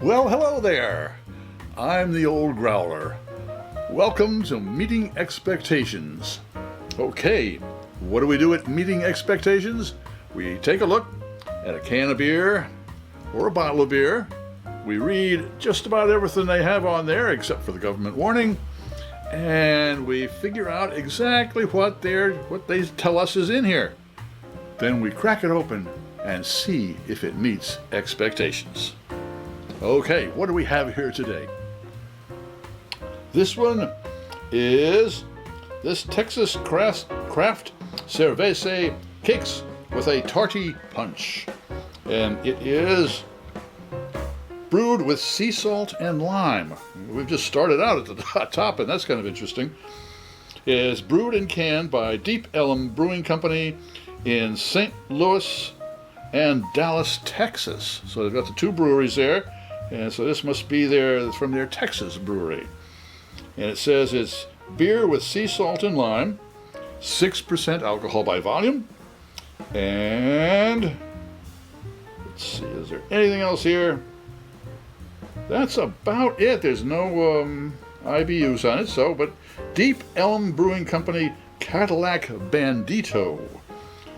Well, hello there. I'm the old Growler. Welcome to Meeting Expectations. Okay, what do we do at Meeting Expectations? We take a look at a can of beer or a bottle of beer. We read just about everything they have on there except for the government warning, and we figure out exactly what they tell us is in here. Then we crack it open and see if it meets expectations. Okay, what do we have here today? This one is this Texas Craft Cerveza Cakes with a Tarty Punch. And it is brewed with sea salt and lime. We've just started out at the top, and that's kind of interesting. It is brewed and canned by Ellum Brewing Company in St. Louis and Dallas, Texas. So they've got the two breweries there, and so this must be from their Texas brewery. And it says it's beer with sea salt and lime, 6% alcohol by volume, and let's see, is there anything else here? That's about it. There's no IBUs on it, but Ellum Brewing Company Cadillac Bandito.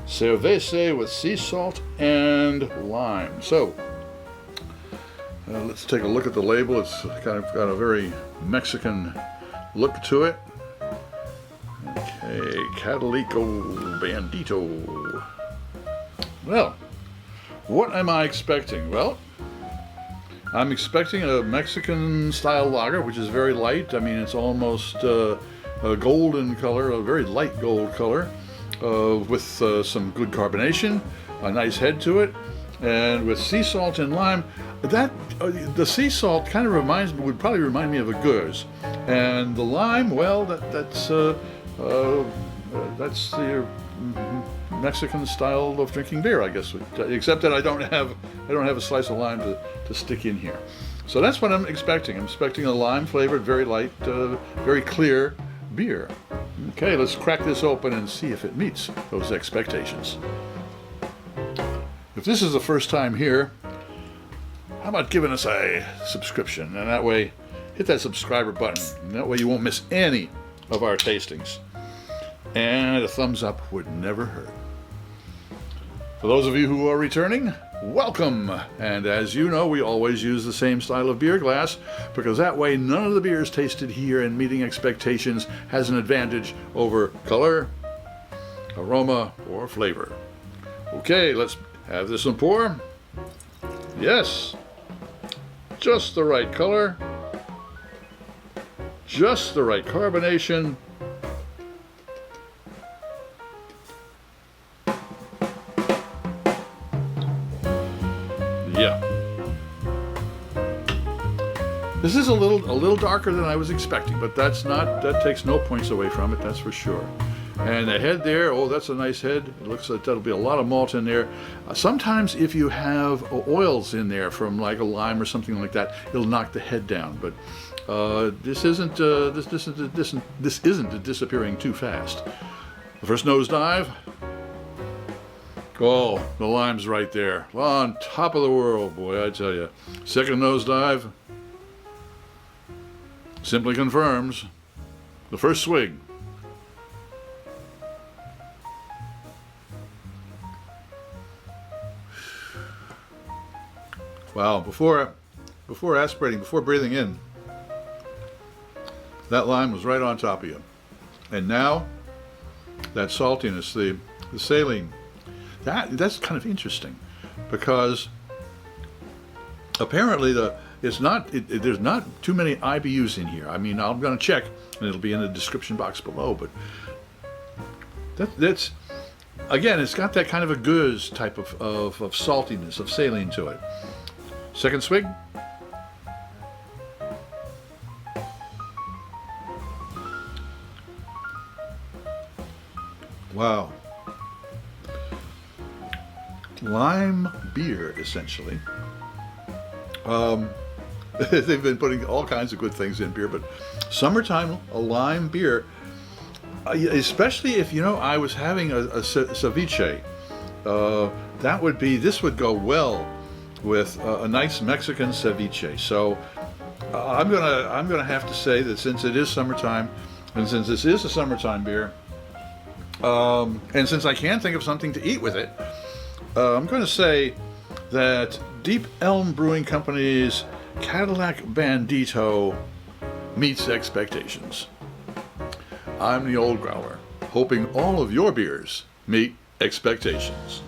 Cerveza with sea salt and lime. So, let's take a look at the label. It's kind of got a very Mexican look to it. Okay, Cadillac Bandito. Well, what am I expecting? Well, I'm expecting a Mexican-style lager, which is very light. I mean, it's almost a golden color, a very light gold color, with some good carbonation, a nice head to it, and with sea salt and lime. The sea salt kind of would probably remind me of a Gueuze, and the lime, well, that's the Mexican style of drinking beer, I guess. Except that I don't have a slice of lime to stick in here. So that's what I'm expecting. I'm expecting a lime flavored, very light, very clear beer. Okay, let's crack this open and see if it meets those expectations. If this is the first time here, how about giving us a subscription? And that way, hit that subscriber button. And that way you won't miss any of our tastings. And a thumbs up would never hurt. For those of you who are returning, welcome. And as you know, we always use the same style of beer glass, because that way none of the beers tasted here in Meeting Expectations has an advantage over color, aroma, or flavor. Okay, let's have this one pour. Yes, just the right color, just the right carbonation. Yeah. This is a little darker than I was expecting, but that takes no points away from it, that's for sure. And the head there, oh, that's a nice head. It looks like that'll be a lot of malt in there. Sometimes if you have oils in there from like a lime or something like that, it'll knock the head down. But this isn't disappearing too fast. The first nosedive. Oh, the lime's right there, on top of the world, boy, I tell you. Second nosedive simply confirms the first swig. Wow, before aspirating, before breathing in, that lime was right on top of you. And now, that saltiness, the saline, that's kind of interesting, because apparently there's not too many IBUs in here. I mean, I'm going to check, and it'll be in the description box below, but that's again, it's got that kind of a Gueuze type of saltiness, of saline to it. Second swig. Wow. Lime beer, essentially. They've been putting all kinds of good things in beer, but summertime, a lime beer, especially if, I was having a ceviche, this would go well with a nice Mexican ceviche. So I'm gonna have to say that since it is summertime, and since this is a summertime beer, and since I can't think of something to eat with it, I'm going to say that Deep Ellum Brewing Company's Cadillac Bandito meets expectations. I'm the old Growler, hoping all of your beers meet expectations.